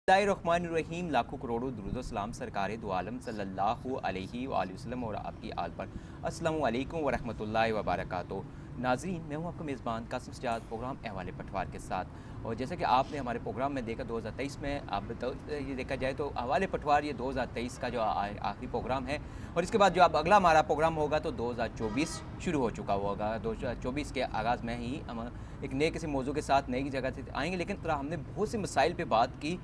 बिस्मिल्लाहिर्रहमानिर्रहीम। लाखों करोड़ों दुरूद सलाम सरकार दो आलम सल्लल्लाहु अलैहि वसल्लम और आपकी आल पर। अस्सलामु अलैकुम व रहमतुल्लाहि व बरकातुहू। नाज़रीन, मैं हूँ आपका मेज़बान कासिम सज्जाद, प्रोग्राम अहवाल पटवार के साथ। और जैसा कि आपने हमारे प्रोग्राम में देखा 2023 में, आप ये देखा जाए तो अहवाल पटवार ये 2023 का जो आखिरी प्रोग्राम है। और इसके बाद जो अब अगला हमारा प्रोग्राम होगा तो 2024 शुरू हो चुका होगा। 2024 के आगाज़ में ही हम एक नए किसी मौजू के साथ नई जगह से आएँगे। लेकिन तरह हमने बहुत से मसाइल पर बात की,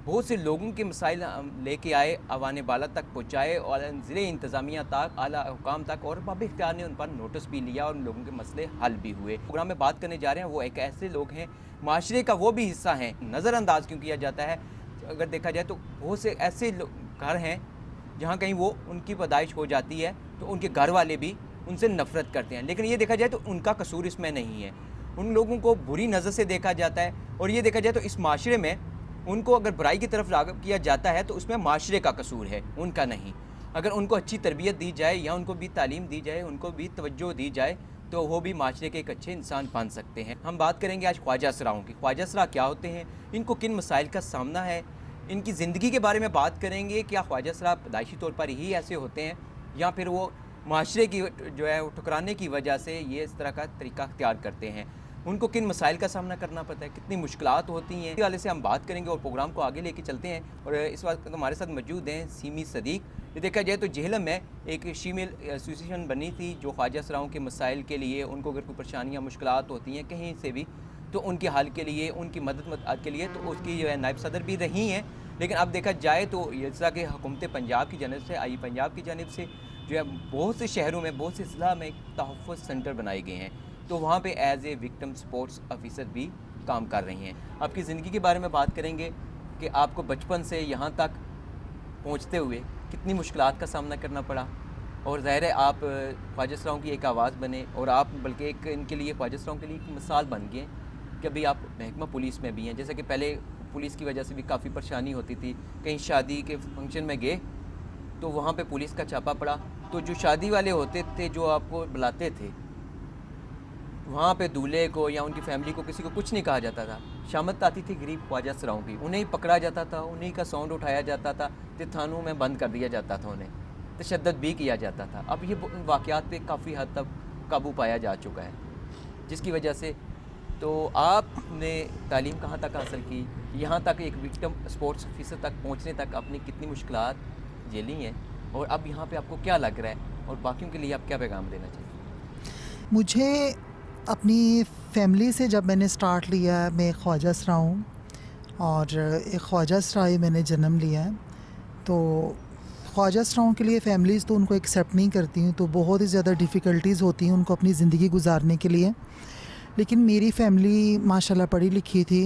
बहुत से लोगों के मसाइल लेके आए, अवान बाला तक पहुँचाए और ज़िले इंतज़ामिया तक, आला हुकाम तक, और बाब इख्तियार ने उन पर नोटिस भी लिया और उन लोगों के मसले हल भी हुए। प्रोग्राम में बात करने जा रहे हैं वो एक ऐसे लोग हैं, माशरे का वो भी हिस्सा हैं, नज़रअंदाज क्यों किया जाता है। अगर देखा जाए तो बहुत से ऐसे घर हैं जहाँ कहीं वो उनकी पैदाइश हो जाती है तो उनके घर वाले भी उनसे नफ़रत करते हैं। लेकिन ये देखा जाए तो उनका कसूर इसमें नहीं है, उन लोगों को बुरी नज़र से देखा जाता है। और ये देखा जाए तो इस माशरे में उनको अगर बुराई की तरफ राग़िब किया जाता है तो उसमें माशरे का कसूर है, उनका नहीं। अगर उनको अच्छी तरबियत दी जाए या उनको भी तालीम दी जाए, उनको भी तवज्जो दी जाए तो वो भी माशरे के एक अच्छे इंसान बन सकते हैं। हम बात करेंगे आज ख्वाजा असराओं की। ख्वाजा असरा क्या होते हैं, इनको किन मसाइल का सामना है, इनकी ज़िंदगी के बारे में बात करेंगे। क्या ख्वाजा असरा पैदाइशी तौर पर ही ऐसे होते हैं या फिर वो माशरे की जो है ठुकराने की वजह से ये इस तरह का तरीका अख्तियार करते हैं, उनको किन मसाइल का सामना करना पड़ता है, कितनी मुश्किलात होती हैं, इस वाले से हम बात करेंगे और प्रोग्राम को आगे लेके चलते हैं। और इस वक्त हमारे साथ मौजूद हैं सीमी सदीक। ये देखा जाए तो जेहलम में एक शीमेल एसोसिएशन बनी थी जो ख्वाजा असराओं के मसाइल के लिए, उनको अगर कोई परेशानियाँ मुश्किलात होती हैं कहीं से भी तो उनके हल के लिए, उनकी मदद के लिए तो उसकी जो है नायब सदर भी रही हैं। लेकिन अब देखा जाए तो जैसा कि हुकूमत पंजाब की जानिब से, आई पंजाब की जानिब से जो है बहुत से शहरों में, बहुत से ज़िला में तहफ़्फ़ुज़ सेंटर बनाए गए हैं, तो वहाँ पे as a victim supports officer भी काम कर रही हैं। आपकी ज़िंदगी के बारे में बात करेंगे कि आपको बचपन से यहाँ तक पहुँचते हुए कितनी मुश्किलात का सामना करना पड़ा। और ज़ाहिर है आप ख्वाजा असराओं की एक आवाज़ बने और आप बल्कि एक इनके लिए, ख्वाजा असराओं के लिए एक मिसाल बन गए कि अभी आप महकमा पुलिस में भी हैं। जैसे कि पहले पुलिस की वजह से भी काफ़ी परेशानी होती थी, कहीं शादी के फंक्शन में गए तो वहाँ पे पुलिस का छापा पड़ा, तो जो शादी वाले होते थे जो आपको बुलाते थे वहाँ पे दूल्हे को या उनकी फैमिली को, किसी को कुछ नहीं कहा जाता था। शामत आती थी गरीब ख्वाजा असराओं की, उन्हें ही पकड़ा जाता था, उन्हीं का साउंड उठाया जाता था, तो थानों में बंद कर दिया जाता था, उन्हें तशद्दुद भी किया जाता था। अब ये वाक़यात पे काफ़ी हद तक काबू पाया जा चुका है, जिसकी वजह से तो आपने तालीम कहाँ तक हासिल की, यहाँ तक एक विक्टिम स्पोर्ट्स ऑफिसर तक पहुँचने तक आपने कितनी मुश्किलात झेली हैं, और अब यहाँ पे आपको क्या लग रहा है और बाकियों के लिए आप क्या पैगाम देना चाहिए? मुझे अपनी फैमिली से जब मैंने स्टार्ट लिया, मैं ख्वाजा असरा हूँ और एक ख्वाजा असरा ही मैंने जन्म लिया है। तो ख्वाजा असराओं के लिए फ़ैमिलीज़ तो उनको एक्सेप्ट नहीं करती हैं, तो बहुत ही ज़्यादा डिफ़िकल्टीज़ होती हैं उनको अपनी ज़िंदगी गुजारने के लिए। लेकिन मेरी फ़ैमिली माशाल्लाह पढ़ी लिखी थी,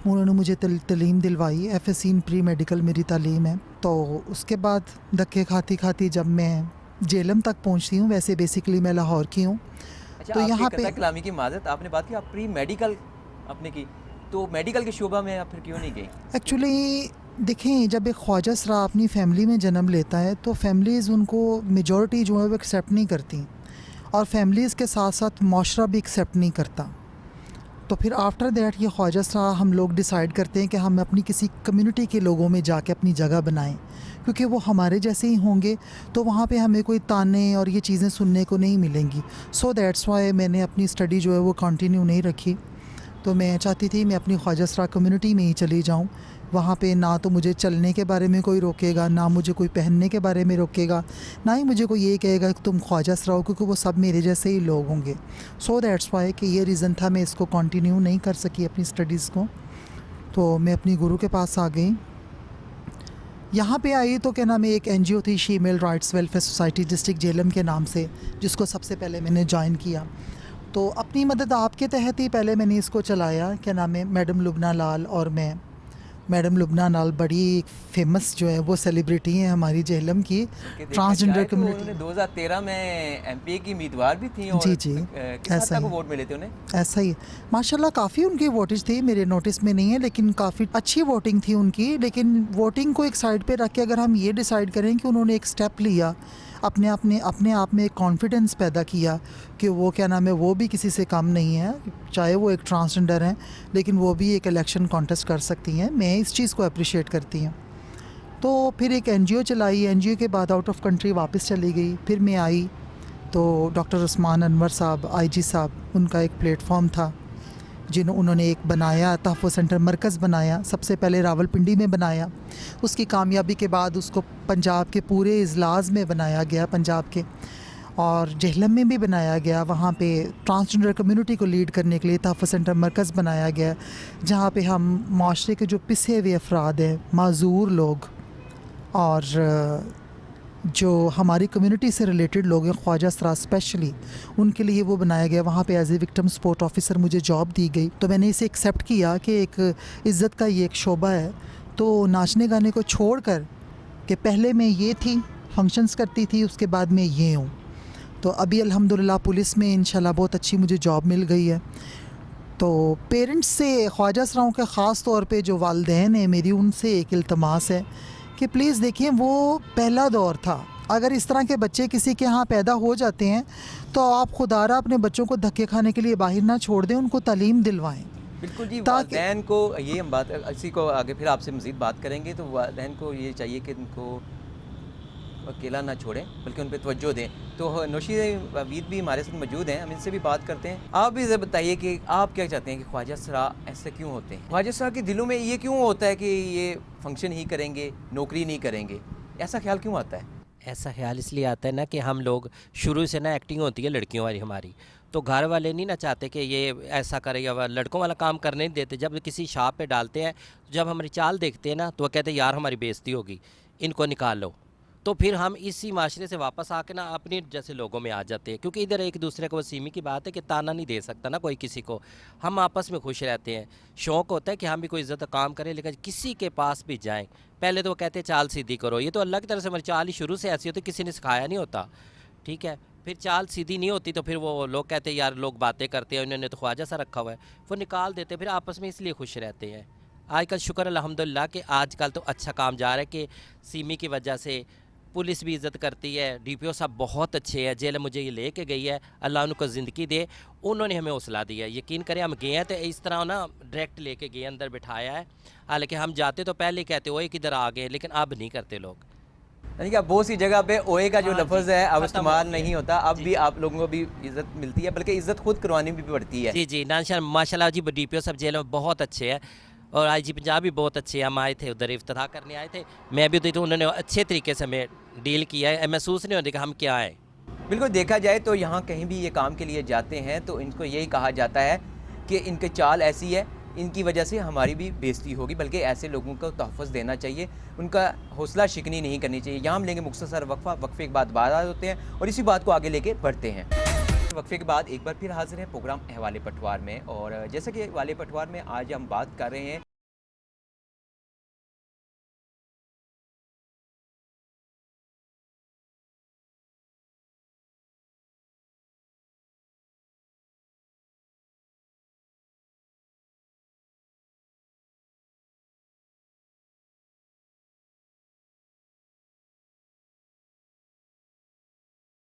उन्होंने मुझे तलीम दिलवाई, एफएससी इन प्री मेडिकल मेरी तालीम है। तो उसके बाद धक्के खाती खाती जब मैं जेहलम तक पहुँचती हूँ, वैसे बेसिकली मैं लाहौर की हूँ। अच्छा, तो यहाँ पे कलामी की माज़रत, आपने बात की आप प्री मेडिकल आपने की, तो मेडिकल के शोबा में आप फिर क्यों नहीं गई? एक्चुअली देखें, जब एक ख्वाजा असरा अपनी फ़ैमिली में जन्म लेता है तो फैमिलीज़ उनको मेजॉरिटी जो है वो एक्सेप्ट नहीं करती, और फैमिलीज़ के साथ साथ माशरा भी एक्सेप्ट नहीं करता। तो फिर आफ्टर दैट ये ख्वाजा असरा हम लोग डिसाइड करते हैं कि हम अपनी किसी कम्युनिटी के लोगों में जाके अपनी जगह बनाएं, क्योंकि वो हमारे जैसे ही होंगे तो वहाँ पे हमें कोई ताने और ये चीज़ें सुनने को नहीं मिलेंगी। सो दैट्स वाई मैंने अपनी स्टडी जो है वो कंटिन्यू नहीं रखी। तो मैं चाहती थी मैं अपनी ख्वाजा असरा कम्युनिटी में ही चली जाऊँ। वहाँ पे ना तो मुझे चलने के बारे में कोई रोकेगा, ना मुझे कोई पहनने के बारे में रोकेगा, ना ही मुझे कोई ये कहेगा कि तुम ख्वाजा असरा हो, क्योंकि वो सब मेरे जैसे ही लोग होंगे। सो दैट्स वाई कि ये रीज़न था मैं इसको कंटिन्यू नहीं कर सकी अपनी स्टडीज़ को। तो मैं अपनी गुरु के पास आ गई। यहाँ पे आई तो क्या नाम है, एक एनजीओ थी shemale rights welfare society district Jhelum के नाम से, जिसको सबसे पहले मैंने ज्वाइन किया। तो अपनी मदद आपके तहत ही पहले मैंने इसको चलाया। क्या नाम है, मैडम लुबना लाल और मैं। मैडम लुबना लाल बड़ी फेमस जो है वो सेलिब्रिटी हैं हमारी जेहलम की ट्रांसजेंडर कम्युनिटी। उन्होंने 2013 में एमपीए की उम्मीदवार भी थी और जी जी, किस हद ऐसा तक ही वोट मिले थे उन्हें? ऐसा ही माशाल्लाह काफ़ी उनकी वोटेज थी, मेरे नोटिस में नहीं है, लेकिन काफ़ी अच्छी वोटिंग थी उनकी। लेकिन वोटिंग को एक साइड पे रख के अगर हम ये डिसाइड करें कि उन्होंने एक स्टेप लिया, अपने आप में एक कॉन्फिडेंस पैदा किया कि वो क्या नाम है, वो भी किसी से कम नहीं है, चाहे वो एक ट्रांसजेंडर हैं लेकिन वो भी एक इलेक्शन कॉन्टेस्ट कर सकती हैं। मैं हैं इस चीज़ को अप्रिशिएट करती हैं। तो फिर एक एनजीओ चलाई, एनजीओ के बाद आउट ऑफ कंट्री वापस चली गई। फिर मैं आई तो डॉक्टर उस्मान अनवर साहब, आईजी साहब, उनका एक प्लेटफॉर्म था उन्होंने एक बनाया, तहफ़्फ़ुज़ सेंटर मरकज़ बनाया। सबसे पहले रावलपिंडी में बनाया, उसकी कामयाबी के बाद उसको पंजाब के पूरे इजलास में बनाया गया, पंजाब के, और जेहलम में भी बनाया गया। वहाँ पे ट्रांसजेंडर कम्युनिटी को लीड करने के लिए तहफ़्फ़ुज़ सेंटर मरकज़ बनाया गया, जहाँ पे हम माशरे के जो पिसे हुए अफराद हैं, माजूर लोग और जो हमारी कम्युनिटी से रिलेटेड लोग हैं, ख्वाजा असरार स्पेशली, उनके लिए वो बनाया गया। वहाँ पे as a victim support officer मुझे जॉब दी गई, तो मैंने इसे एक्सेप्ट किया कि एक इज़्ज़त का ये एक शोबा है। तो नाचने गाने को छोड़कर कि पहले मैं ये थी, फंक्शंस करती थी, उसके बाद मैं ये हूँ। तो अभी अल्हम्दुलिल्लाह पुलिस में इंशाल्लाह बहुत अच्छी मुझे जॉब मिल गई है। तो पेरेंट्स से, ख्वाजा असरारों के ख़ास तौर पे जो वालिदैन हैं मेरी, उनसे एक इल्तमास है कि प्लीज़ देखिए, वो पहला दौर था। अगर इस तरह के बच्चे किसी के यहाँ पैदा हो जाते हैं तो आप खुदारा अपने बच्चों को धक्के खाने के लिए बाहर ना छोड़ दें, उनको तालीम दिलवाएं। बिल्कुल जी, वालिदैन को ये हम बात इसी को आगे फिर आपसे मज़ीद बात करेंगे। तो वालिदैन को ये चाहिए कि उनको अकेला ना छोड़ें, बल्कि उन पर तवज्जो दें। तो नौशी अवीद भी हमारे साथ मौजूद हैं, हम इनसे भी बात करते हैं। आप भी बताइए कि आप क्या चाहते हैं कि ख्वाजा असरार ऐसे क्यों होते हैं? ख्वाजा असरार के दिलों में ये क्यों होता है कि ये फंक्शन ही करेंगे, नौकरी नहीं करेंगे? ऐसा ख्याल क्यों आता है? ऐसा ख्याल इसलिए आता है ना कि हम लोग शुरू से ना एक्टिंग होती है लड़कियों वाली हमारी, तो घर वाले नहीं ना चाहते कि ये ऐसा करे, या लड़कों वाला काम करने नहीं देते। जब किसी शॉप पे डालते हैं, जब हमारी चाल देखते हैं ना, तो वह कहते हैं यार हमारी बेइज्जती होगी, इनको निकाल लो। तो फिर हम इसी माशरे से वापस आके ना अपने जैसे लोगों में आ जाते हैं, क्योंकि इधर एक दूसरे को वसीमी की बात है कि ताना नहीं दे सकता ना कोई किसी को। हम आपस में खुश रहते हैं, शौक़ होता है कि हम भी कोई इज़्ज़त काम करें, लेकिन किसी के पास भी जाएं पहले तो वो कहते हैं चाल सीधी करो। ये तो अल्लाह की तरफ से हमारी चाल ही शुरू से ऐसी होती, किसी ने सिखाया नहीं होता, ठीक है। फिर चाल सीधी नहीं होती तो फिर वो लोग कहते हैं यार लोग बातें करते हैं, उन्होंने तो ख्वाजा सा रखा हुआ है, वो निकाल देते। फिर आपस में इसलिए खुश रहते हैं। आजकल शुक्र अल्हम्दुलिल्लाह कि आजकल तो अच्छा काम जा रहा है कि सीमी की वजह से पुलिस भी इज़्ज़त करती है। डीपीओ साहब बहुत अच्छे हैं, जेल मुझे ये लेके गई है, अल्लाह उनको ज़िंदगी दे, उन्होंने हमें हौसला दिया है। यकीन करें हम गए हैं तो इस तरह ना डायरेक्ट लेके गए, अंदर बिठाया है। हालांकि हम जाते तो पहले कहते ओए किधर आ गए, लेकिन अब नहीं करते लोग। यानी कि अब बहुत सी जगह पे ओए का जो हाँ लफ्ज़ जी, है अब खत्म इस्तेमाल हो गया। नहीं होता। अब जी। भी आप लोगों को भी इज़्ज़त मिलती है, बल्कि इज़्ज़त खुद करवानी भी पड़ती है। जी जी, माशाल्लाह जी, डीपीओ साहब जेल में बहुत अच्छे हैं, और आईजी पंजाब भी बहुत अच्छे हैं। हम आए थे उधर इफ्तिताह करने आए थे, मैं भी उधर, तो उन्होंने अच्छे तरीके से हमें डील किया है, महसूस नहीं होता कि हम क्या आए। बिल्कुल, देखा जाए तो यहाँ कहीं भी ये काम के लिए जाते हैं तो इनको यही कहा जाता है कि इनकी चाल ऐसी है, इनकी वजह से हमारी भी बेइज्जती होगी, बल्कि ऐसे लोगों को तहफ़्फ़ुज़ देना चाहिए, उनका हौसला शिकनी नहीं करनी चाहिए। यहाँ हम लेंगे मुख्तसर वक्फ़ा, वक्फ़े के बाद बात होते हैं और इसी बात को आगे लेके बढ़ते हैं। वक्फ़े के बाद एक बार फिर हाज़िर हैं प्रोग्राम अहवाले पटवार में, और जैसा कि अहवाले पटवार में आज हम बात कर रहे हैं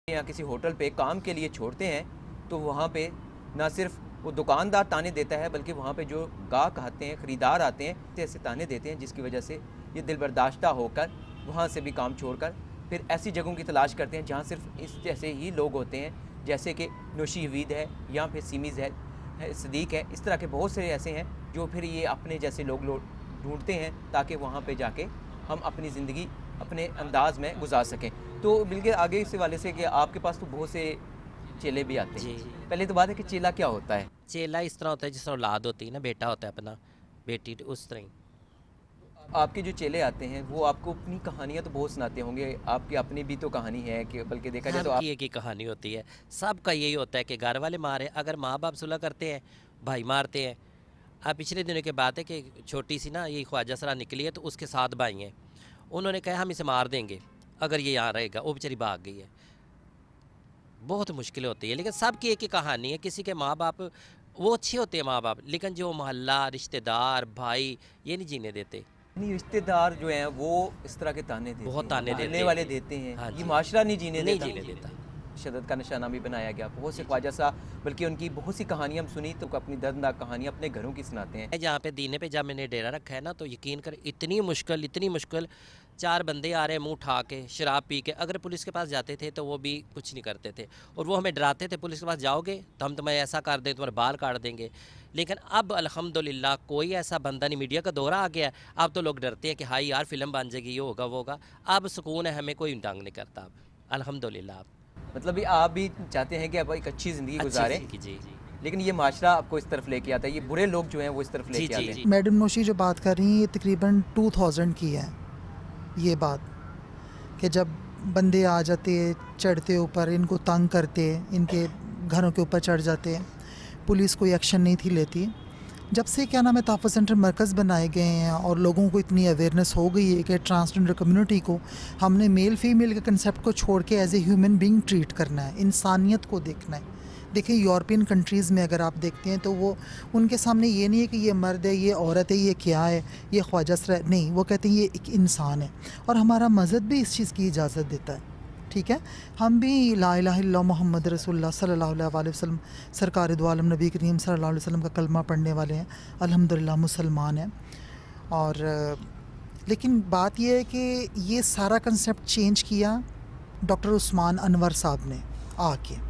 या किसी होटल पे काम के लिए छोड़ते हैं, तो वहाँ पे ना सिर्फ वो दुकानदार ताने देता है, बल्कि वहाँ पे जो गाहक आते हैं, ख़रीदार आते हैं, ऐसे ताने देते हैं जिसकी वजह से ये दिल बर्दाश्ता होकर वहाँ से भी काम छोड़कर फिर ऐसी जगहों की तलाश करते हैं जहाँ सिर्फ इस जैसे ही लोग होते हैं, जैसे कि नौशी हवीद है या फिर सीमीज़ है, सदीक है। इस तरह के बहुत से ऐसे हैं जो फिर ये अपने जैसे लोग ढूंढते हैं ताकि वहाँ पे जाके हम अपनी ज़िंदगी अपने अंदाज़ में गुजार सकें। तो बिल्कुल आगे इस वाले से कि आपके पास तो बहुत से चेले भी आते हैं। जी। पहले तो बात है कि चेला क्या होता है? चेला इस तरह होता है जिस तरह औलाद होती है ना, बेटा होता है अपना, बेटी उस तरह ही। आपके जो चेले आते हैं वो आपको अपनी कहानियाँ तो बहुत सुनाते होंगे, आपकी अपनी भी तो कहानी है कि बल्कि देखा जाए तो आप की एक ही कहानी होती है, सबका यही होता है कि घर वाले मारे, अगर माँ बाप सुलह करते हैं, भाई मारते हैं। अब पिछले दिनों की बात है कि छोटी सी ना ये ख्वाजा सरा निकली है, तो उसके 7 भाई हैं, उन्होंने कहा हम इसे मार देंगे अगर ये यहाँ रहेगा। वो बेचारी भाग गई है। बहुत मुश्किल होती है, लेकिन सबकी एक ही कहानी है। किसी के माँ बाप वो अच्छे होते हैं माँ बाप, लेकिन जो मोहल्ला, रिश्तेदार, भाई, ये नहीं जीने देते। नहीं, रिश्तेदार जो हैं वो इस तरह के ताने देते बहुत हैं, ताने मोहल्ले देते वाले हैं। देते हैं, हाँ ये जी। माशरा नहीं जीने नहीं देता। जीने देता। तशद्दुद का निशाना भी बनाया गया। बहुत से ख्वाजा साहब, बल्कि उनकी बहुत सी कहानियाँ हम सुनी तो अपनी दर्दनाक कहानियाँ अपने घरों की सुनाते हैं। जहाँ पे दीने पे जब मैंने डेरा रखा है ना, तो यकीन कर इतनी मुश्किल 4 बंदे आ रहे हैं मुंह उठा के शराब पी के, अगर पुलिस के पास जाते थे तो वो भी कुछ नहीं करते थे, और वो हमें डराते थे पुलिस के पास जाओगे तो हम तुम्हें ऐसा कर दें, तुम्हारे बाल काट देंगे। लेकिन अब अल्हम्दुलिल्लाह कोई ऐसा बंदा नहीं, मीडिया का दौरा आ गया है, अब तो लोग डरते हैं कि हाँ यार फिल्म बन जाएगी, ये होगा वो होगा। अब सुकून है, हमें कोई तंग नहीं करता अब अल्हम्दुलिल्लाह। मतलब भी आप भी चाहते हैं कि आप एक अच्छी ज़िंदगी गुजारें, जी जी लेकिन ये माशरा आपको इस तरफ लेके आता है, ये बुरे लोग जो हैं वो इस तरफ जी लेके आते जी हैं। जी। मैडम नौशी जो बात कर रही हैं ये तकरीबन 2000 की है ये बात, कि जब बंदे आ जाते चढ़ते ऊपर, इनको तंग करते, इनके घरों के ऊपर चढ़ जाते, पुलिस कोई एक्शन नहीं थी लेती। जब से क्या नाम है तहफ़्फ़ुज़ सेंटर मरकज़ बनाए गए हैं और लोगों को इतनी अवेयरनेस हो गई है कि ट्रांसजेंडर कम्युनिटी को हमने मेल फीमेल के कंसेप्ट को छोड़ के as a human being treat करना है, इंसानियत को देखना है। देखिए यूरोपियन कंट्रीज़ में अगर आप देखते हैं तो वो उनके सामने ये नहीं है कि ये मर्द है, ये औरत है, ये क्या है, ये ख्वाजा सर है, नहीं, वो कहते हैं ये एक इंसान है। और हमारा मज़हब भी इस चीज़ की इजाज़त देता है, ठीक है। हम भी ला इलाहा इल्लल्लाह मोहम्मद रसूलुल्लाह सल्लल्लाहु अलैहि वसल्लम सरकार दो आलम नबी करीम सल्लल्लाहु अलैहि वसल्लम का कलमा पढ़ने वाले हैं, अल्हम्दुलिल्लाह मुसलमान हैं। और लेकिन बात यह है कि ये सारा कंसेप्ट चेंज किया डॉक्टर उस्मान अनवर साहब ने आके।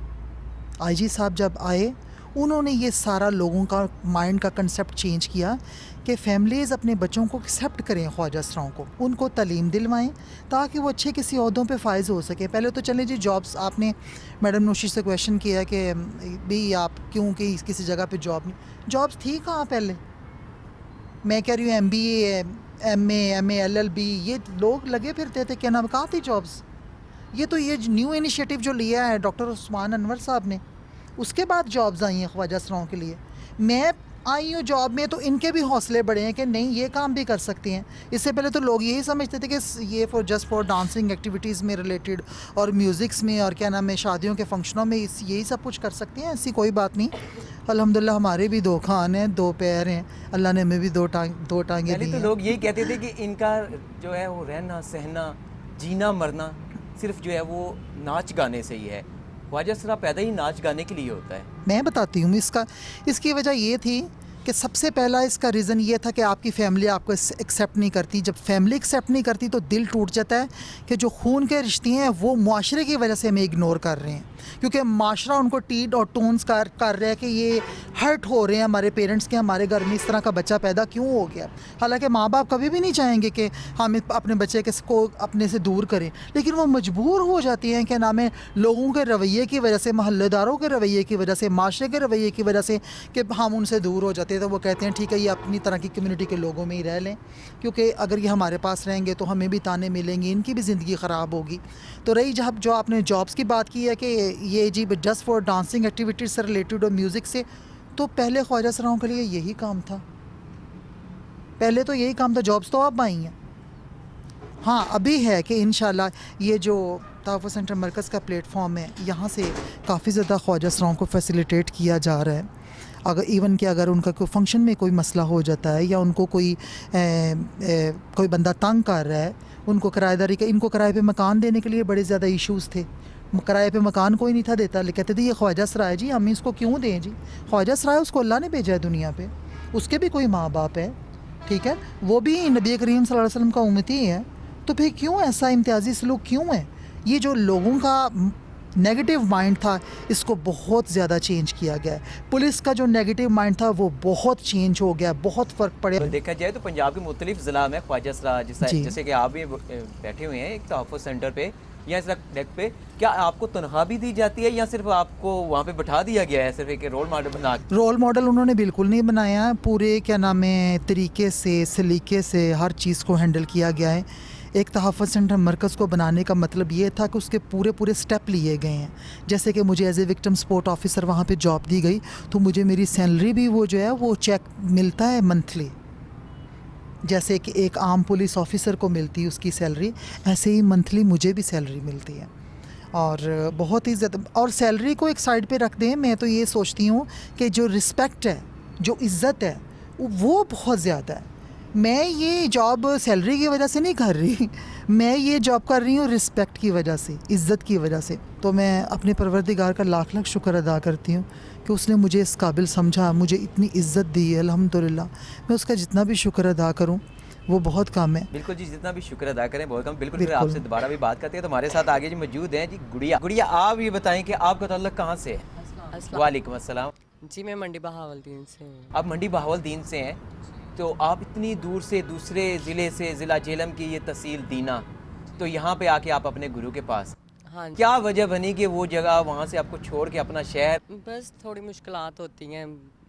आईजी साहब जब आए उन्होंने ये सारा लोगों का माइंड का कंसेप्ट चेंज किया कि फैमिलीज़ अपने बच्चों को एक्सेप्ट करें ख्वाजा सराओं को, उनको तालीम दिलवाएं ताकि वो अच्छे किसी ओहदों पे फायज़ हो सके। पहले तो चलें जी जॉब्स, आपने मैडम नौशी से क्वेश्चन किया कि भाई आप क्यों कि किसी जगह पे जॉब नहीं, जॉब्स थी कहाँ पहले? मैं कह रही हूँ MBA MA LLB ये लोग लगे फिरते थे, क्या नाम, कहाँ थी जॉब्स? ये तो ये न्यू इनिशिएटिव जो लिया है डॉक्टर उस्मान अनवर साहब ने, उसके बाद जॉब्स आई हैं ख्वाजा सराओं के लिए। मैं आई हूँ जॉब में तो इनके भी हौसले बढ़े हैं कि नहीं ये काम भी कर सकती हैं। इससे पहले तो लोग यही समझते थे कि ये जस्ट फॉर डांसिंग एक्टिविटीज़ में रिलेटेड और म्यूज़िक्स में और क्या नाम है शादियों के फंक्शनों में यही सब कुछ कर सकती हैं, ऐसी कोई बात नहीं। अल्हम्दुलिल्लाह हमारे भी 2 कान हैं, 2 पैर हैं, अल्लाह ने हमें भी 2 टांगे दी पहले तो हैं। लोग यही कहते थे कि इनका जो है वो रहना सहना जीना मरना सिर्फ जो है वो नाच गाने से ही है। ख्वाजा सरा पैदा ही नाच गाने के लिए होता है। मैं बताती हूँ इसकी वजह ये थी कि सबसे पहला इसका रीज़न ये था कि आपकी फैमिली आपको एक्सेप्ट नहीं करती। जब फैमिली एक्सेप्ट नहीं करती तो दिल टूट जाता है कि जो खून के रिश्ते हैं वो मुआशरे की वजह से हमें इग्नोर कर रहे हैं, क्योंकि माशरा उनको टीड और टोन्स कर रहा है कि ये हर्ट हो रहे हैं हमारे पेरेंट्स के, हमारे घर में इस तरह का बच्चा पैदा क्यों हो गया। हालांकि माँ बाप कभी भी नहीं चाहेंगे कि हम अपने बच्चे को अपने से दूर करें, लेकिन वो मजबूर हो जाती हैं, क्या नाम है, लोगों के रवैये की वजह से, महल्लेदारों के रवैये की वजह से, माशरे के रवैये की वजह से कि हम उनसे दूर हो जाते हैं। तो वो कहते हैं ठीक है ये अपनी तरह की कम्युनिटी के लोगों में ही रह लें, क्योंकि अगर ये हमारे पास रहेंगे तो हमें भी ताने मिलेंगे, इनकी भी ज़िंदगी ख़राब होगी। तो रही जब जो आपने जॉब्स की बात की है कि ये जी जस्ट फॉर डांसिंग एक्टिविटीज़ से रिलेटेड और म्यूज़िक से, तो पहले ख्वाजा सराओं के लिए यही काम था, पहले तो यही काम था। जॉब्स तो अब आई हैं, हाँ अभी है कि इंशाल्लाह ये जो तहफ़्फ़ुज़ सेंटर मरकज़ का प्लेटफॉर्म है यहाँ से काफ़ी ज़्यादा ख्वाजा सराओं को फैसिलिटेट किया जा रहा है। अगर इवन कि अगर उनका कोई फंक्शन में कोई मसला हो जाता है या उनको कोई बंदा तंग कर रहा है, उनको किराएदारी का, इनको किराए पे मकान देने के लिए बड़े ज़्यादा इश्यूज़ थे, किराए पे मकान कोई नहीं था देता, कहते थे ये ख्वाजा सरा है जी, हम इसको क्यों दें जी, ख्वाजा सरा है, उसको अल्लाह ने भेजा है दुनिया पे, उसके भी कोई माँ बाप है, ठीक है, वो भी नबी करीम सल्लल्लाहु अलैहि वसल्लम का उम्मती है, तो फिर क्यों ऐसा इम्तियाजी सलूक क्यों है? ये जो लोगों का नेगेटिव माइंड था इसको बहुत ज़्यादा चेंज किया गया है। पुलिस का जो नेगेटिव माइंड था वो बहुत चेंज हो गया, बहुत फ़र्क पड़े। देखा जाए तो पंजाब के मुख्तलिफ ज़िला में ख्वाजा सरा जैसे कि आप भी बैठे हुए हैं एक तहफ़्फ़ुज़ सेंटर पे या इस डेस्क पे, क्या आपको तनख्वाह भी दी जाती है या सिर्फ आपको वहाँ पे बैठा दिया गया है सिर्फ एक रोल मॉडल बना? रोल मॉडल उन्होंने बिल्कुल नहीं बनाया, पूरे क्या नाम है तरीके से सलीके से हर चीज़ को हैंडल किया गया है। एक तहफ़्फ़ुज़ सेंटर मरकज़ को बनाने का मतलब ये था कि उसके पूरे स्टेप लिए गए हैं। जैसे कि मुझे as a victim support officer वहाँ पे जॉब दी गई तो मुझे मेरी सैलरी भी वो जो है वो चेक मिलता है मंथली, जैसे कि एक आम पुलिस ऑफिसर को मिलती है उसकी सैलरी, ऐसे ही मंथली मुझे भी सैलरी मिलती है। और बहुत ही ज़्यादा, और सैलरी को एक साइड पे रख दें, मैं तो ये सोचती हूँ कि जो रिस्पेक्ट है, जो इज़्ज़त है वो बहुत ज़्यादा है। मैं ये जॉब सैलरी की वजह से नहीं कर रही, मैं ये जॉब कर रही हूँ रिस्पेक्ट की वजह से, इज़्ज़त की वजह से। तो मैं अपने परवरदिगार का लाख लाख शुक्र अदा करती हूँ कि उसने मुझे इस काबिल समझा, मुझे इतनी इज़्ज़त दी है, अल्हम्दुलिल्लाह। मैं उसका जितना भी शुक्र अदा करूँ वो बहुत कम है। बिल्कुल जी, जितना भी शुक्र अदा करें बहुत कम। बिल्कुल, फिर बिल्कुल। आपसे दोबारा भी बात करते हैं। तो हमारे साथ आगे जी मौजूद हैं जी गुड़िया। गुड़िया, आप ये बताएं कि आपका ताल्लुक कहाँ से है? अस्सलाम। वालेकुम अस्सलाम। जी मैं मंडी बहावलदीन से हूँ। आप मंडी बहावलदीन से हैं, तो आप इतनी दूर से दूसरे ज़िले से, ज़िला झेलम की ये तहसील दीना, तो यहाँ पे आके आप अपने गुरु के पास, हाँ जी। क्या वजह बनी कि वो जगह वहाँ से आपको छोड़ के अपना शहर? बस थोड़ी मुश्किलात होती हैं,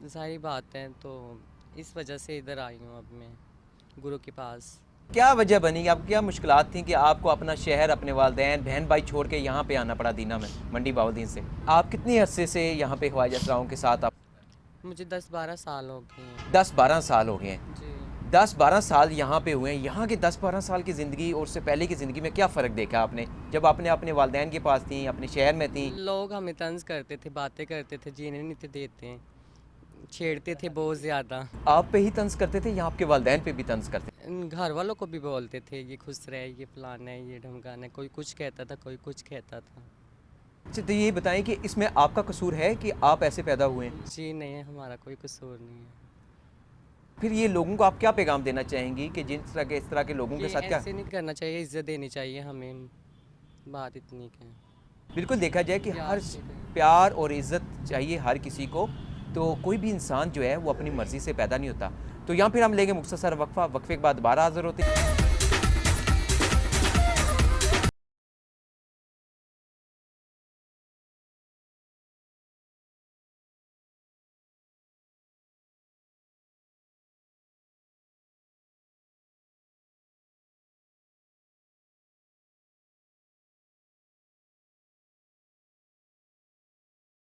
ज़ाहिर बात है, तो इस वजह से इधर आई हूँ अब मैं गुरु के पास। क्या वजह बनी, आप क्या मुश्किलात थी कि आपको अपना शहर, अपने वालदैन, बहन भाई छोड़ के यहाँ पे आना पड़ा दीना में, मंडी बहावलदीन से? आप कितनी अरसे से यहाँ पे ख्वाजा असराओं के साथ आप? मुझे 10-12 साल हो गए हैं। 10-12 साल हो गए हैं। जी। 10-12 साल यहाँ पे हुए हैं। यहाँ के 10-12 साल की ज़िंदगी और उससे पहले की ज़िंदगी में क्या फ़र्क देखा आपने, जब आपने अपने वालदैन के पास थी, अपने शहर में थी? लोग हमें तंज करते थे, बातें करते थे, जीने नहीं थे देते, छेड़ते थे बहुत ज़्यादा। आप पे ही तंज करते थे या आपके वालदैन पे भी तंज करते थे? घर वालों को भी बोलते थे ये खुश रहे, ये फलाना है, ये ढमकाना है, कोई कुछ कहता था, कोई कुछ कहता था। अच्छा, तो ये बताएं कि इसमें आपका कसूर है कि आप ऐसे पैदा हुए हैं? जी नहीं, हमारा कोई कसूर नहीं है। फिर ये लोगों को आप क्या पैगाम देना चाहेंगी कि जिस तरह के, इस तरह के लोगों के ये साथ क्या? ऐसे नहीं करना चाहिए, इज्जत देनी चाहिए हमें, बात इतनी है। बिल्कुल, देखा जाए कि प्यार हर से करें। प्यार और इज़्ज़त चाहिए हर किसी को, तो कोई भी इंसान जो है वो अपनी मर्ज़ी से पैदा नहीं होता। तो यहाँ फिर हम लेंगे मुख्तसर वक्फ़ा, वक्फ़े के बाद दोबारा हाज़िर होते हैं।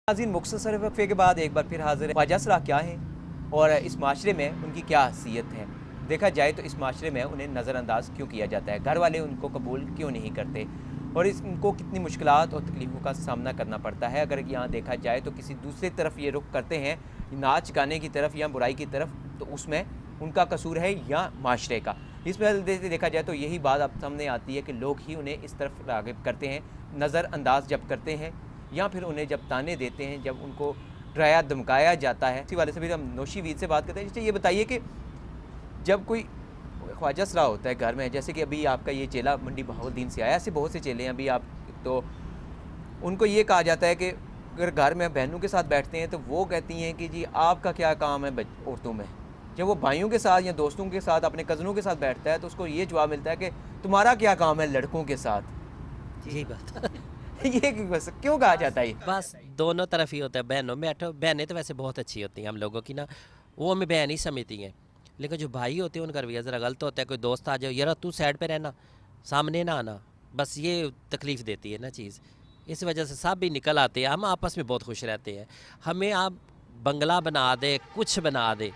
नाज़रीन, मुख्तसर वक्फ़े के बाद एक बार फिर हाज़िर है। ख्वाजा असरा क्या हैं और इस माशरे में उनकी क्या हैसियत है? देखा जाए तो इस माशरे में उन्हें नज़रअंदाज क्यों किया जाता है, घर वाले उनको कबूल क्यों नहीं करते, और उनको कितनी मुश्किलात और तकलीफ़ों का सामना करना पड़ता है। अगर यहाँ देखा जाए तो किसी दूसरी तरफ ये रुख करते हैं, नाच गाने की तरफ या बुराई की तरफ, तो उसमें उनका कसूर है या माशरे का? इस वजह से देखा जाए तो यही बात अब सामने आती है कि लोग ही उन्हें इस तरफ राग़िब करते हैं, नज़रअंदाज जब करते हैं या फिर उन्हें जब ताने देते हैं, जब उनको डराया धमकाया जाता है। इसी वाले से भी हम नौशी वीर से बात करते हैं। ये बताइए कि जब कोई ख्वाजा असरा होता है घर में, जैसे कि अभी आपका ये चेला मंडी बहावलदीन से आया, ऐसे बहुत से चेले हैं अभी आप, तो उनको ये कहा जाता है कि अगर घर में बहनों के साथ बैठते हैं तो वो कहती हैं कि जी आपका क्या काम है औरतों में। जब वो भाइयों के साथ या दोस्तों के साथ, अपने कज़नों के साथ बैठता है तो उसको ये जवाब मिलता है कि तुम्हारा क्या काम है लड़कों के साथ। यही बात ये बस क्यों कहा जाता है? बस दोनों तरफ ही होता है। बहनों में बैठो, बहनें तो वैसे बहुत अच्छी होती हैं हम लोगों की ना, वो हमें बहन ही समझती हैं, लेकिन जो भाई होते हैं उनका रवैया ज़रा गलत होता है। कोई दोस्त आ जाओ, यार तू साइड पे रहना, सामने ना आना, बस ये तकलीफ़ देती है ना चीज़। इस वजह से सब भी निकल आते हैं, हम आपस में बहुत खुश रहते हैं। हमें आप बंगला बना दे, कुछ बना दे,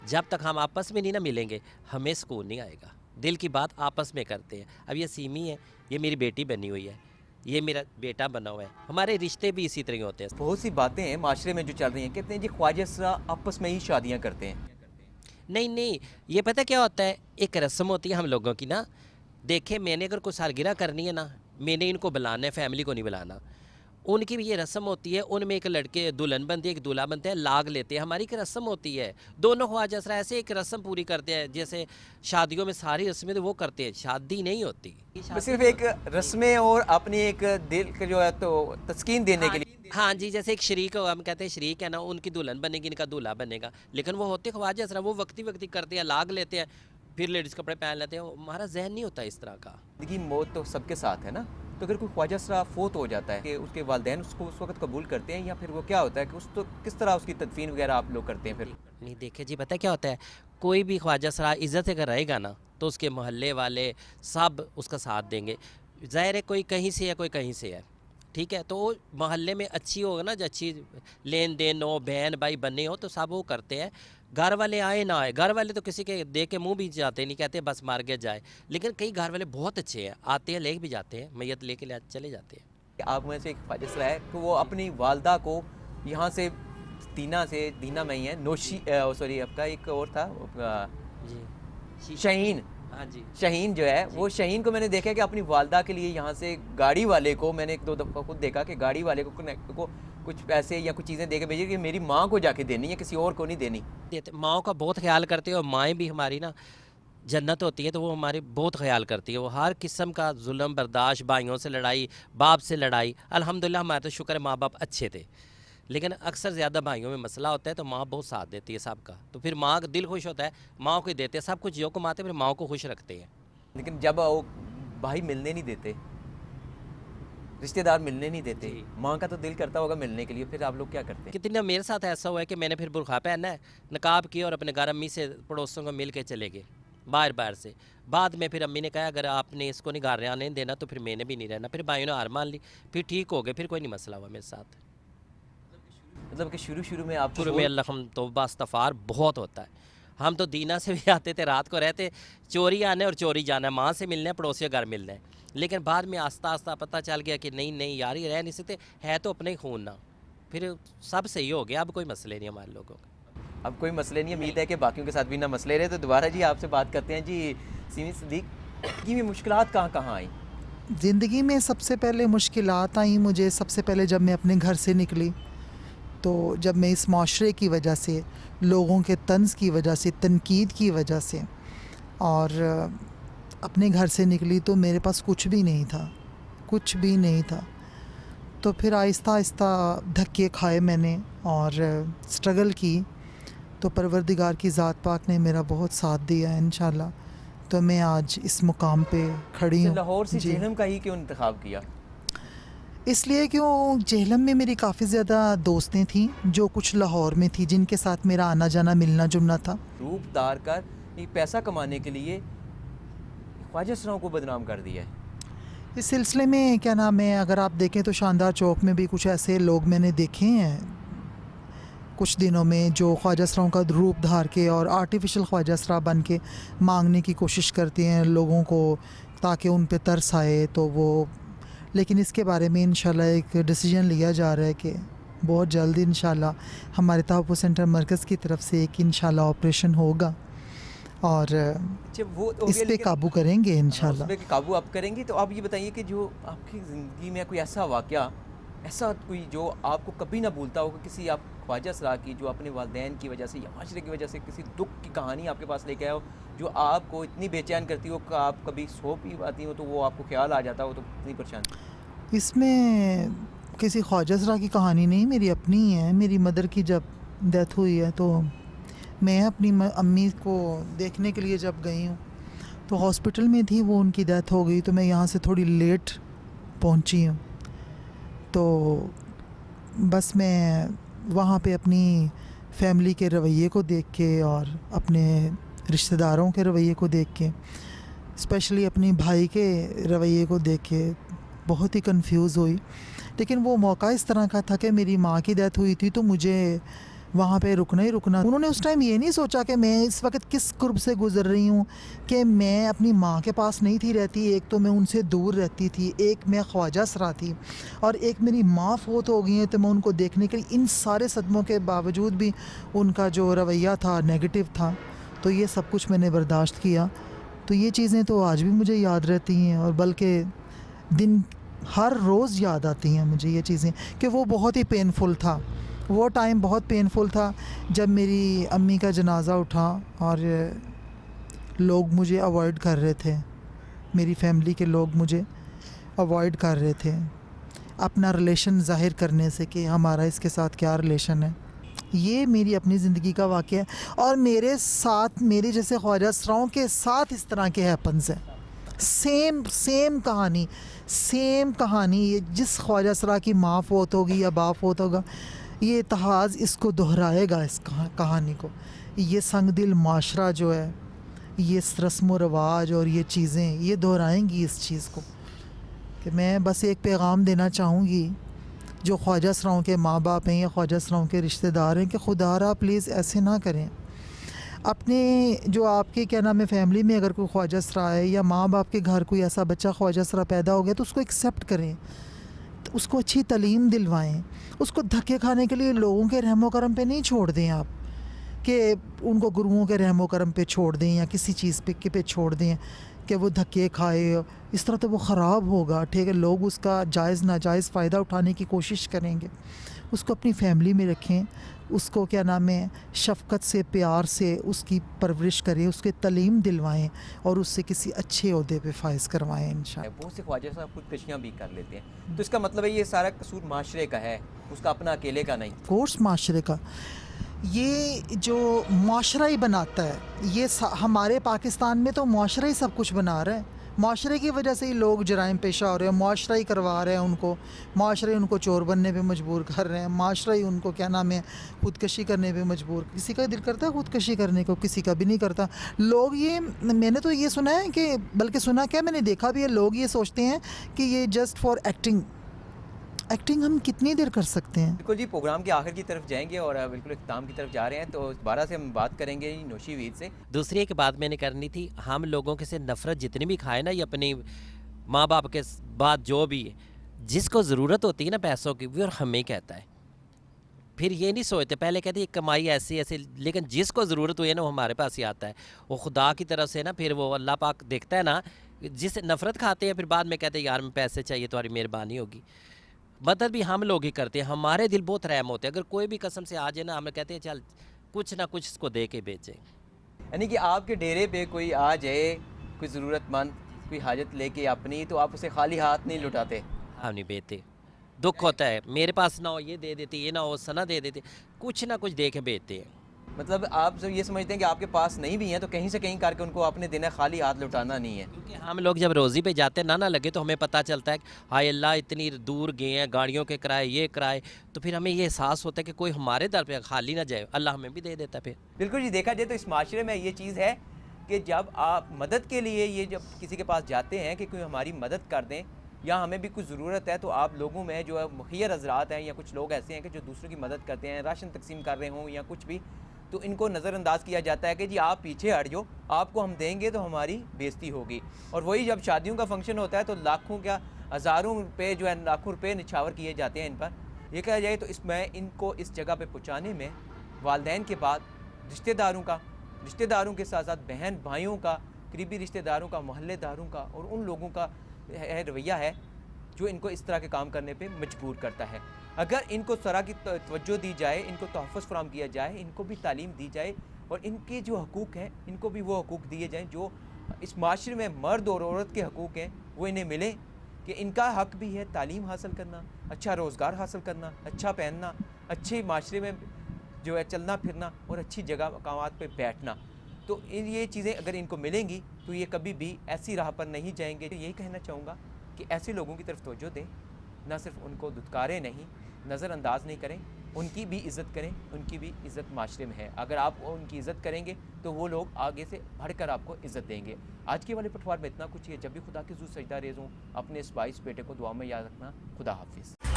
जब तक हम आपस में नहीं ना मिलेंगे हमें सुकून नहीं आएगा। दिल की बात आपस में करते हैं। अब ये सीमी है, ये मेरी बेटी बनी हुई है, ये मेरा बेटा बना हुआ है, हमारे रिश्ते भी इसी तरह होते हैं। बहुत सी बातें हैं माशरे में जो चल रही हैं, कहते हैं जी ख्वाजा असरा आपस में ही शादियां करते हैं। नहीं नहीं, ये पता क्या होता है, एक रस्म होती है हम लोगों की ना। देखे, मैंने अगर कोई सालगिरह करनी है ना, मैंने इनको बुलाना है, फैमिली को नहीं बुलाना। उनकी भी ये रस्म होती है, उनमें एक लड़के दुल्हन बनती है, एक दूल्हा बनता है, लाग लेते हैं, हमारी एक रस्म होती है। दोनों ख्वाजा असरा ऐसे एक रस्म पूरी करते हैं, जैसे शादियों में सारी रस्में तो वो करते हैं, शादी नहीं होती। बस सिर्फ एक रस्में और अपनी एक दिल के जो है तो तस्कीन देने के लिए। हाँ जी, जैसे एक शरीक हो, हम कहते हैं शरीक है ना, उनकी दुल्हन बनेगी, इनका दूल्हा बनेगा, लेकिन वो होते ख्वाजा असरा, वो वक्ती वक्ती करते हैं, लाग लेते हैं, फिर लेडीज़ कपड़े पहन लेते हैं। हमारा जहन नहीं होता इस तरह का। जिंदगी मौत तो सबके साथ है ना, तो अगर कोई ख्वाजा असरा फोत हो जाता है कि उसके वालिदैन उसको उस वक्त कबूल करते हैं, या फिर वो क्या होता है कि उस तो किस तरह उसकी तदफीन वगैरह आप लोग करते हैं फिर? नहीं देखे जी, पता क्या होता है, कोई भी ख्वाजा असरा इज़्ज़त से अगर रहेगा ना, तो उसके मोहल्ले वाले सब उसका साथ देंगे। ज़ाहिर है कोई कहीं से है, कोई कहीं से है, ठीक है, तो वो मोहल्ले में अच्छी होगा ना, जो अच्छी लेन देन हो, बहन भाई बने हो, तो सब वो करते हैं। घर वाले आए ना आए, घर वाले तो किसी के देख के मुंह भी जाते नहीं, कहते बस मार के जाए, लेकिन कई घर वाले बहुत अच्छे हैं, आते हैं, ले भी जाते हैं, मैयत लेके चले जाते हैं। आप में से एक ख्वाजा असरा है कि वो अपनी वालदा को यहाँ से दीना में ही है, नौशी सॉरी आपका एक और था जी शाहीन हाँ जी। शाहीन जो है वो शाहीन को मैंने देखा कि अपनी वालदा के लिए यहाँ से गाड़ी वाले को मैंने एक दो दफ़ा खुद देखा कि गाड़ी वाले को कुछ पैसे या कुछ चीज़ें दे के भेजिए कि मेरी माँ को जाके देनी है, किसी और को नहीं देनी। देते माँओं का बहुत ख्याल करते हैं, और माएँ भी हमारी ना जन्नत होती है, तो वो हमारी बहुत ख्याल करती है। वो हर किस्म का जुल्म बर्दाश्त, भाइयों से लड़ाई, बाप से लड़ाई, अल्हम्दुलिल्लाह हमारे तो शुक्र है माँ बाप अच्छे थे। लेकिन अक्सर ज़्यादा भाइयों में मसला होता है, तो माँ बहुत साथ देती है सबका, तो फिर माँ का दिल खुश होता है, माँ को ही देते हैं सब कुछ, जो कमाते फिर माँ को खुश रखते हैं। लेकिन जब वो भाई मिलने नहीं देते, रिश्तेदार मिलने नहीं देते, जी। माँ का तो दिल करता होगा मिलने के लिए, फिर आप लोग क्या करते हैं? कितने मेरे साथ ऐसा हुआ है कि मैंने फिर बुरखा पहना है, नकाब किया और अपने घर अम्मी से पड़ोसियों को मिल के चले गए बाहर बाहर से। बाद में फिर अम्मी ने कहा अगर आपने इसको नहीं घर आने देना तो फिर मैंने भी नहीं रहना। फिर भाइयों ने हार मान ली, फिर ठीक हो गए, फिर कोई नहीं मसला हुआ मेरे साथ। मतलब कि शुरू में आपको शुरू में अल्लाह हम तौबा इस्तग़फ़ार बहुत होता है। हम तो दीना से भी आते थे, रात को रहते, चोरी आने और चोरी जाना, माँ से मिलना है, पड़ोसियों घर मिलना है। लेकिन बाद में आस्ता आस्ता पता चल गया कि नहीं नहीं यार, ये रह नहीं सकते, है तो अपने ही खून ना। फिर सब सही हो गया, अब कोई मसले नहीं हमारे लोगों का। अब कोई मसले नहीं है, उम्मीद है कि बाकियों के साथ भी ना मसले रहे। तो दोबारा जी आपसे बात करते हैं जी, सीमी सदीक की भी मुश्किलात कहाँ आई? ज़िंदगी में सबसे पहले मुश्किलात आई मुझे, सबसे पहले जब मैं अपने घर से निकली, तो जब मैं इस माशरे की वजह से, लोगों के तंज़ की वजह से, तनकीद की वजह से और अपने घर से निकली, तो मेरे पास कुछ भी नहीं था, कुछ भी नहीं था। तो फिर आहिस्ता आहिस्ता धक्के खाए मैंने और स्ट्रगल की, तो परवरदिगार की ज़ात पाक ने मेरा बहुत साथ दिया है इंशाल्लाह। तो मैं आज इस मुकाम पे खड़ी हूँ। लाहौर से जी। जेहलम का ही क्यों इंतखाब किया? इसलिए क्यों, जेहलम में मेरी काफ़ी ज़्यादा दोस्तें थीं जो कुछ लाहौर में थी, जिनके साथ मेरा आना जाना मिलना जुलना था। रूप धार कर ये पैसा कमाने के लिए ख्वाजा सराओं को बदनाम कर दिया है। इस सिलसिले में क्या नाम है, अगर आप देखें तो शानदार चौक में भी कुछ ऐसे लोग मैंने देखे हैं कुछ दिनों में, जो ख्वाजा सराओं का रूप धार के और आर्टिफिशियल ख्वाजा सरा बन के मांगने की कोशिश करते हैं लोगों को, ताकि उन पे तरस आए। तो वो, लेकिन इसके बारे में इंशाल्लाह एक डिसीजन लिया जा रहा है कि बहुत जल्दी इंशाल्लाह हमारे तहफ़्फ़ुज़ सेंटर मरकज़ की तरफ से एक इंशाल्लाह ऑपरेशन होगा और अच्छा, वो तो हो इस गया, पे लेकिन काबू करेंगे हाँ, इंशाल्लाह। उस पे काबू आप करेंगी। तो आप ये बताइए कि जो आपकी ज़िंदगी में कोई ऐसा वाक़या, ऐसा कोई जो आपको कभी ना भूलता होगा, किसी आप ख्वाजा सरा की जो अपने वालिदैन की वजह से या माशरे की वजह से किसी दुख की कहानी आपके पास लेके आए हो, जो आपको इतनी बेचैन करती हो कि आप कभी सो भी पाती हो तो वो आपको ख्याल आ जाता हो, तो इतनी परेशान? इसमें किसी ख्वाजा सरा की कहानी नहीं, मेरी अपनी ही है। मेरी मदर की जब डेथ हुई है, तो मैं अपनी अम्मी को देखने के लिए जब गई हूँ, तो हॉस्पिटल में थी वो, उनकी डेथ हो गई। तो मैं यहाँ से थोड़ी लेट पहुँची हूँ, तो बस मैं वहाँ पे अपनी फैमिली के रवैये को देख के और अपने रिश्तेदारों के रवैये को देख के, स्पेशली अपनी भाई के रवैये को देख के बहुत ही कंफ्यूज हुई। लेकिन वो मौका इस तरह का था कि मेरी माँ की डेथ हुई थी, तो मुझे वहाँ पे रुकना ही रुकना। उन्होंने उस टाइम ये नहीं सोचा कि मैं इस वक्त किस कुर्ब से गुज़र रही हूँ, कि मैं अपनी माँ के पास नहीं थी रहती, एक तो मैं उनसे दूर रहती थी, एक मैं ख्वाजा सरा थी, और एक मेरी माँ फ़ौत हो गई है। तो मैं उनको देखने के लिए, इन सारे सदमों के बावजूद भी उनका जो रवैया था नेगेटिव था, तो ये सब कुछ मैंने बर्दाश्त किया। तो ये चीज़ें तो आज भी मुझे याद रहती हैं, और बल्कि दिन हर रोज़ याद आती हैं मुझे ये चीज़ें, कि वो बहुत ही पेनफुल था, वो टाइम बहुत पेनफुल था जब मेरी अम्मी का जनाज़ा उठा और लोग मुझे अवॉइड कर रहे थे, मेरी फैमिली के लोग मुझे अवॉइड कर रहे थे अपना रिलेशन ज़ाहिर करने से कि हमारा इसके साथ क्या रिलेशन है। ये मेरी अपनी ज़िंदगी का वाक़या है, और मेरे साथ, मेरे जैसे ख्वाजा सराओं के साथ इस तरह के हैपन्स हैं। सेम कहानी, सेम कहानी। ये जिस ख्वाजा सरा की माँ फ़ौत होगी या बाप फ़ौत होगा, ये इतिहास इसको दोहराएगा, इस कहानी को। ये संग दिल माशरा जो है, ये रस्म व रवाज और ये चीज़ें, ये दोहराएंगी इस चीज़ को। कि मैं बस एक पैगाम देना चाहूँगी जो ख्वाजा सराओं के माँ बाप हैं या ख्वाजा सराओं के रिश्तेदार हैं, कि खुदारा प्लीज़ ऐसे ना करें। अपने जो आपके क्या नाम है फैमिली में अगर कोई ख्वाजा सरा है, या माँ बाप के घर कोई ऐसा बच्चा ख्वाजा सरा पैदा हो गया, तो उसको एक्सेप्ट करें, तो उसको अच्छी तालीम दिलवाएं, उसको धक्के खाने के लिए लोगों के रहमो करम पे नहीं छोड़ दें आप। कि उनको गुरुओं के रहमो करम पे छोड़ दें या किसी चीज़ पे छोड़ दें कि वो धक्के खाए, इस तरह तो वो ख़राब होगा। ठीक है, लोग उसका जायज़ नाजायज़ फ़ायदा उठाने की कोशिश करेंगे। उसको अपनी फैमिली में रखें, उसको क्या नाम है शफ़क़त से प्यार से उसकी परवरिश करें, उसके तालीम दिलवाएं और उससे किसी अच्छे ओहदे पे फाइज़ करवाएं इंशाअल्लाह। बहुत से ख्वाजा साहब खुदकशियाँ भी कर लेते हैं, तो इसका मतलब है ये सारा कसूर माशरे का है, उसका अपना अकेले का नहीं। कोर्स माशरे का, ये जो माशरा ही बनाता है, ये हमारे पाकिस्तान में तो माशरा ही सब कुछ बना रहा है। माशरे की वजह से ही लोग जराइम पेशा हो रहे हैं, माशरा ही करवा रहे हैं उनको, माशरा ही उनको चोर बनने पे मजबूर कर रहे हैं, माशरा ही उनको क्या नाम है खुदकशी करने पे मजबूर। किसी का दिल करता है खुदकशी करने को, किसी का भी नहीं करता। लोग ये, मैंने तो ये सुना है कि, बल्कि सुना क्या मैंने देखा भी है, लोग ये सोचते हैं कि ये जस्ट फॉर एक्टिंग हम कितनी देर कर सकते हैं। बिल्कुल जी, प्रोग्राम के आखिर की तरफ जाएंगे और बिल्कुल इख्तिताम की तरफ जा रहे हैं, तो दोबारा से हम बात करेंगे नौशी वीर से। दूसरी एक बात मैंने करनी थी, हम लोगों के से नफ़रत जितनी भी खाए ना, ये अपनी माँ बाप के बाद जो भी है, जिसको ज़रूरत होती है ना पैसों की, वो हमें कहता है। फिर ये नहीं सोचते, पहले कहते ये कमाई ऐसी ऐसी, लेकिन जिसको ज़रूरत हुई है ना वो हमारे पास ही आता है। वो खुदा की तरफ से ना, फिर वो अल्लाह पाक देखता है ना, जिससे नफ़रत खाते हैं फिर बाद में कहते हैं यार मैं पैसे चाहिए, तुम्हारी मेहरबानी होगी। मदद भी हम लोग ही करते हैं, हमारे दिल बहुत रहम होते हैं। अगर कोई भी कसम से आ जाए ना, हमें कहते हैं चल कुछ ना कुछ इसको दे के बेचें। यानी कि आपके डेरे पे कोई आ जाए, कोई ज़रूरतमंद, कोई हाजत लेके अपनी, तो आप उसे खाली हाथ नहीं लुटाते। हम नहीं बेचते, दुख होता है, मेरे पास ना हो ये दे देते, ये ना हो सना दे देते, कुछ ना कुछ दे के बेचते हैं। मतलब आप जब ये समझते हैं कि आपके पास नहीं भी हैं, तो कहीं से कहीं करके उनको आपने देना, खाली हाथ लुटाना नहीं है। क्योंकि हम लोग जब रोज़ी पे जाते ना लगे तो हमें पता चलता है कि हाय अल्लाह इतनी दूर गए हैं, गाड़ियों के किराए, ये किराए, तो फिर हमें ये एहसास होता है कि कोई हमारे दर पे खाली ना जाए, अल्लाह हमें भी दे देता है फिर। बिल्कुल जी, देखा जाए तो इस माशरे में ये चीज़ है कि जब आप मदद के लिए ये जब किसी के पास जाते हैं कि कोई हमारी मदद कर दें या हमें भी कुछ ज़रूरत है, तो आप लोगों में जो है मुखियर हज़रात हैं या कुछ लोग ऐसे हैं कि जो दूसरों की मदद करते हैं, राशन तकसीम कर रहे हों या कुछ भी, तो इनको नज़रअंदाज किया जाता है कि जी आप पीछे हट जाओ, आपको हम देंगे तो हमारी बेइज्जती होगी। और वही जब शादियों का फंक्शन होता है तो लाखों क्या हज़ारों रुपये जो है, लाखों रुपये निछावर किए जाते हैं इन पर। ये कहा जाए तो इसमें इनको इस जगह पे पहुँचाने में वालिदैन के बाद रिश्तेदारों के साथ साथ बहन भाइयों का, करीबी रिश्तेदारों का, मोहल्लेदारों का और उन लोगों का रवैया है जो इनको इस तरह के काम करने पे मजबूर करता है। अगर इनको तरह की तवज्जो दी जाए, इनको तोहफ़्फ़ुज़ फराहम किया जाए, इनको भी तालीम दी जाए और इनके जो हकूक़ हैं इनको भी वो हकूक़ दिए जाएँ जो इस माशरे में मर्द और औरत के हकूक़ हैं वो इन्हें मिले, कि इनका हक़ भी है तालीम हासिल करना, अच्छा रोज़गार हासिल करना, अच्छा पहनना, अच्छे माशरे में जो है चलना फिरना और अच्छी जगह मकामात पे बैठना। तो ये चीज़ें अगर इनको मिलेंगी तो ये कभी भी ऐसी राह पर नहीं जाएंगे। तो यही कहना चाहूँगा कि ऐसे लोगों की तरफ तवज्जो दें, ना सिर्फ उनको दुत्कारें नहीं, नज़रअंदाज नहीं करें, उनकी भी इज़्ज़त करें, उनकी भी इज़्ज़त माशरे में है। अगर आप उनकी इज़्ज़त करेंगे तो वो लोग आगे से बढ़कर आपको इज़्ज़त देंगे। आज के वाले पटवार में इतना कुछ ही है। जब भी खुदा के हुज़ूर सजदा रेज़ हूँ, अपने इस 22 बेटे को दुआ में याद रखना। खुदा हाफिज़।